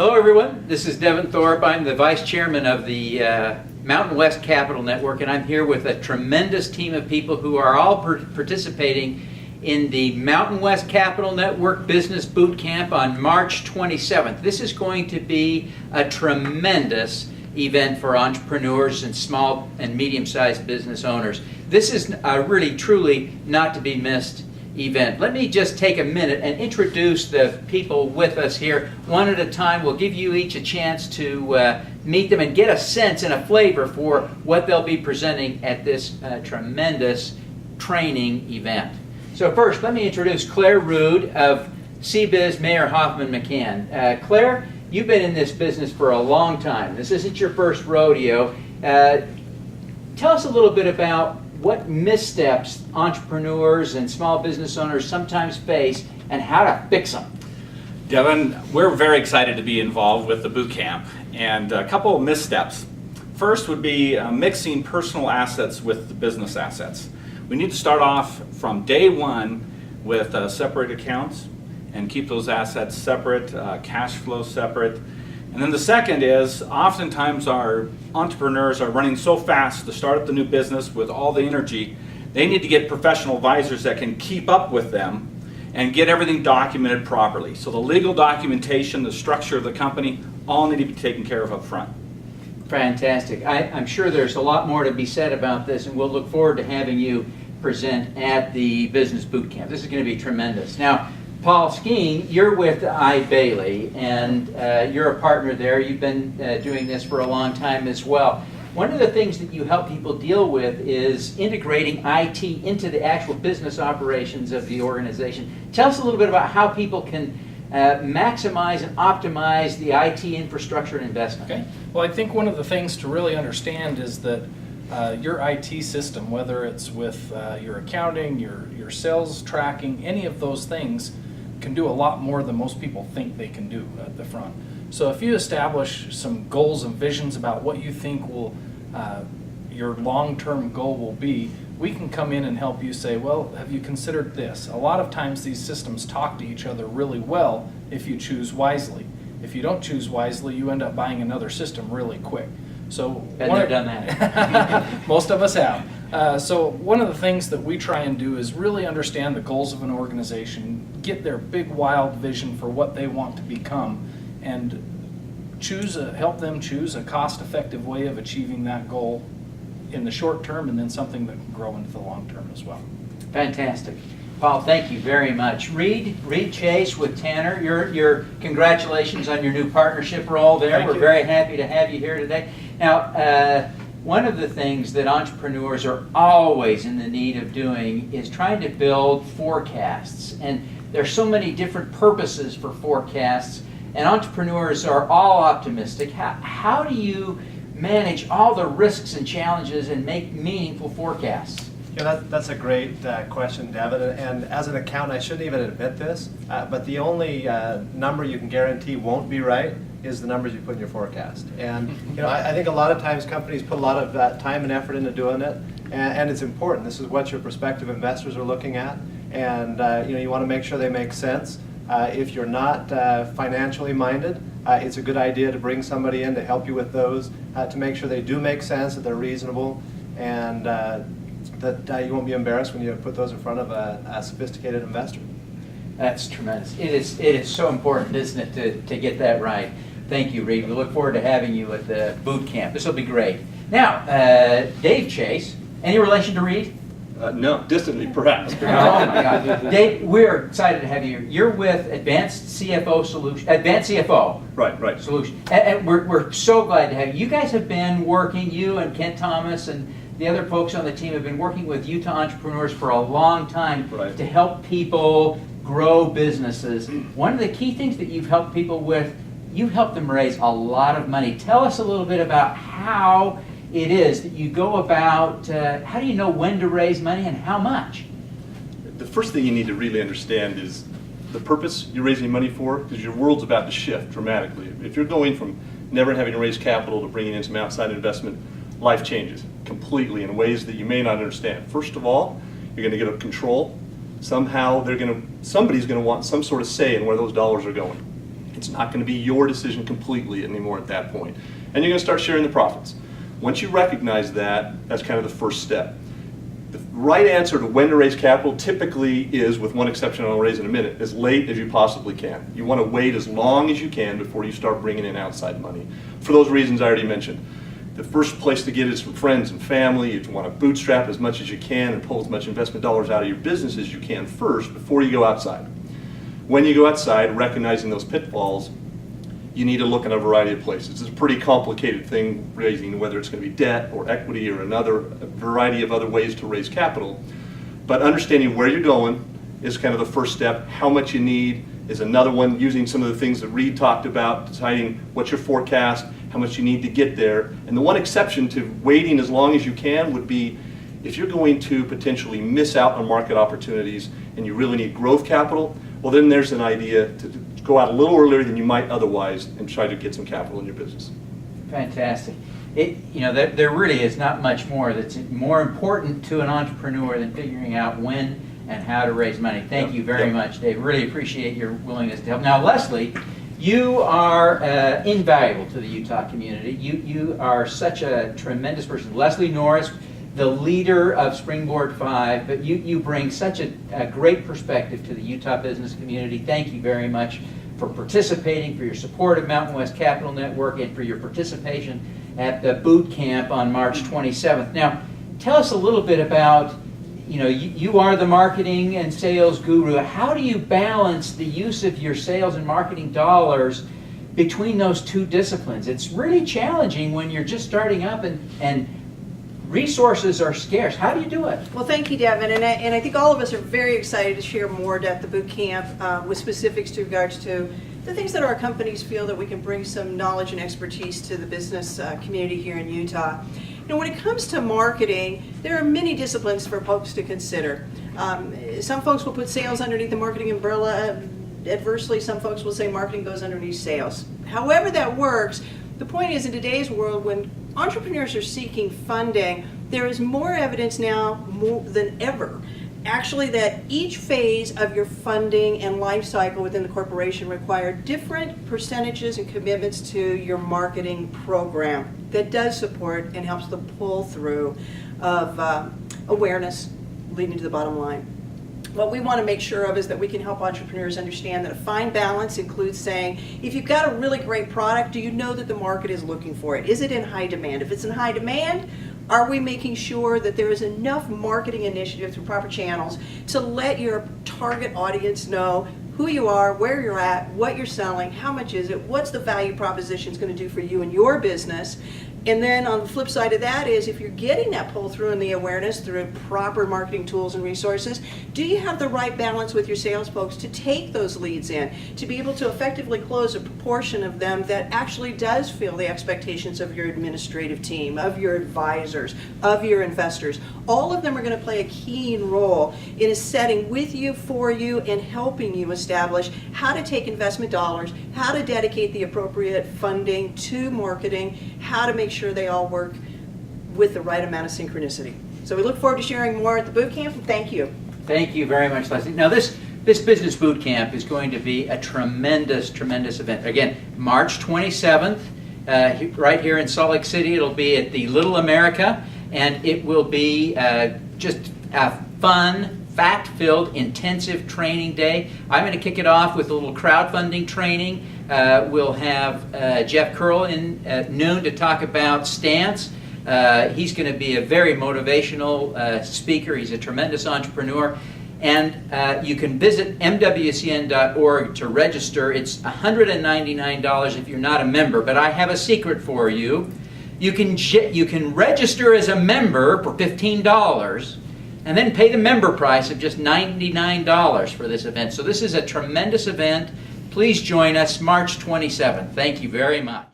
Hello everyone, this is Devin Thorpe. I'm the Vice Chairman of the MountainWest Capital Network, and I'm here with a tremendous team of people who are all participating in the MountainWest Capital Network Business Boot Camp on March 27th. This is going to be a tremendous event for entrepreneurs and small and medium-sized business owners. This is a really, truly not to be missed event. Let me just take a minute and introduce the people with us here one at a time. We'll give you each a chance to meet them and get a sense and a flavor for what they'll be presenting at this tremendous training event. So first, let me introduce Claire Rude of CBiz Mayer Hoffman McCann. Claire, you've been in this business for a long time. This isn't your first rodeo. Tell us a little bit about what missteps entrepreneurs and small business owners sometimes face and how to fix them. Devin, we're very excited to be involved with the boot camp, and a couple of missteps. First would be mixing personal assets with the business assets. We need to start off from day one with separate accounts and keep those assets separate, cash flow separate. And then the second is, oftentimes our entrepreneurs are running so fast to start up the new business with all the energy, they need to get professional advisors that can keep up with them and get everything documented properly. So the legal documentation, the structure of the company, all need to be taken care of up front. Fantastic. I'm sure there's a lot more to be said about this, and we'll look forward to having you present at the Business Boot Camp. This is going to be tremendous. Now, Paul Skeen, you're with I. Bailey, and you're a partner there. You've been doing this for a long time as well. One of the things that you help people deal with is integrating IT into the actual business operations of the organization. Tell us a little bit about how people can maximize and optimize the IT infrastructure and investment. Okay. Well, I think one of the things to really understand is that your IT system, whether it's with your accounting, your sales tracking, any of those things, can do a lot more than most people think they can do at the front. So if you establish some goals and visions about what you think will your long-term goal will be, we can come in and help you say, well, have you considered this? A lot of times these systems talk to each other really well if you choose wisely. If you don't choose wisely, you end up buying another system really quick. So Been there, done that. most of us have. So one of the things that we try and do is really understand the goals of an organization, get their big wild vision for what they want to become, and help them choose a cost-effective way of achieving that goal in the short term, and then something that can grow into the long term as well. Fantastic. Paul, thank you very much. Reed Chase with Tanner, your congratulations on your new partnership role there. Thank We're you. very happy to have you here today. Now, one of the things that entrepreneurs are always in the need of doing is trying to build forecasts. And there's so many different purposes for forecasts, and entrepreneurs are all optimistic. How do you manage all the risks and challenges and make meaningful forecasts? Yeah, that's a great question, Devin. And as an accountant, I shouldn't even admit this, but the only number you can guarantee won't be right is the numbers you put in your forecast. And I think a lot of times companies put a lot of time and effort into doing it, and it's important. This is what your prospective investors are looking at, and you want to make sure they make sense. If you're not financially minded, it's a good idea to bring somebody in to help you with those, to make sure they do make sense, that they're reasonable, and that you won't be embarrassed when you put those in front of a sophisticated investor. That's tremendous. It is so important, isn't it, to get that right. Thank you, Reed. We look forward to having you at the boot camp. This will be great. Now, Dave Chase, any relation to Reed? No, distantly, perhaps. Oh my God, Dave, we're excited to have you here. You're with Advanced CFO Right. Solution, and we're so glad to have you. You guys have been working, you and Kent Thomas and the other folks on the team have been working with Utah entrepreneurs for a long time to help people grow businesses. One of the key things that you've helped people with, you've helped them raise a lot of money. Tell us a little bit about how it is that you go about, how do you know when to raise money and how much? The first thing you need to really understand is the purpose you're raising money for, because your world's about to shift dramatically. If you're going from never having to raise capital to bringing in some outside investment, life changes completely in ways that you may not understand. First of all, you're going to get a control. Somehow somebody's going to want some sort of say in where those dollars are going. It's not going to be your decision completely anymore at that point. And you're going to start sharing the profits. Once you recognize that, that's kind of the first step. The right answer to when to raise capital typically is, with one exception I'll raise in a minute, as late as you possibly can. You want to wait as long as you can before you start bringing in outside money. For those reasons I already mentioned. The first place to get it is from friends and family. You want to bootstrap as much as you can and pull as much investment dollars out of your business as you can first before you go outside. When you go outside, recognizing those pitfalls, you need to look in a variety of places. It's a pretty complicated thing, raising whether it's going to be debt or equity or a variety of other ways to raise capital. But understanding where you're going is kind of the first step. How much you need is another one, using some of the things that Reed talked about, deciding what's your forecast, how much you need to get there. And the one exception to waiting as long as you can would be if you're going to potentially miss out on market opportunities and you really need growth capital, well then there's an idea to go out a little earlier than you might otherwise and try to get some capital in your business. Fantastic. There really is not much more that's more important to an entrepreneur than figuring out when and how to raise money. Thank you very much, Dave. Really appreciate your willingness to help. Now, Leslie, you are invaluable to the Utah community. You are such a tremendous person. Leslie Norris, the leader of Springboard 5, but you bring such a great perspective to the Utah business community. Thank you very much for participating, for your support of MountainWest Capital Network, and for your participation at the boot camp on March 27th. Now, tell us a little bit about, you are the marketing and sales guru. How do you balance the use of your sales and marketing dollars between those two disciplines? It's really challenging when you're just starting up and resources are scarce. How do you do it? Well, thank you, Devin. And I think all of us are very excited to share more at the boot camp with specifics to regards to the things that our companies feel that we can bring some knowledge and expertise to the business community here in Utah. When it comes to marketing, there are many disciplines for folks to consider. Some folks will put sales underneath the marketing umbrella. Adversely, some folks will say marketing goes underneath sales. However that works, the point is, in today's world, when entrepreneurs are seeking funding, there is more evidence now more than ever, actually, that each phase of your funding and life cycle within the corporation require different percentages and commitments to your marketing program that does support and helps the pull through of awareness leading to the bottom line. What we want to make sure of is that we can help entrepreneurs understand that a fine balance includes saying, if you've got a really great product, do you know that the market is looking for it? Is it in high demand? If it's in high demand, are we making sure that there is enough marketing initiative through proper channels to let your target audience know who you are, where you're at, what you're selling, how much is it, what's the value proposition is going to do for you and your business? And then on the flip side of that is, if you're getting that pull through and the awareness through proper marketing tools and resources, do you have the right balance with your sales folks to take those leads in, to be able to effectively close a proportion of them that actually does fill the expectations of your administrative team, of your advisors, of your investors? All of them are going to play a keen role in a setting with you, for you, and helping you establish how to take investment dollars, how to dedicate the appropriate funding to marketing, how to make sure they all work with the right amount of synchronicity. So we look forward to sharing more at the boot camp, and thank you. Thank you very much, Leslie. Now this business boot camp is going to be a tremendous event. Again, March 27th, right here in Salt Lake City. It'll be at the Little America, and it will be just a fun, fact-filled, intensive training day. I'm going to kick it off with a little crowdfunding training. We'll have Jeff Curl in at noon to talk about Stance. He's going to be a very motivational speaker. He's a tremendous entrepreneur. And you can visit MWCN.org to register. It's $199 if you're not a member, but I have a secret for you. You can register as a member for $15 and then pay the member price of just $99 for this event. So this is a tremendous event. Please join us March 27th. Thank you very much.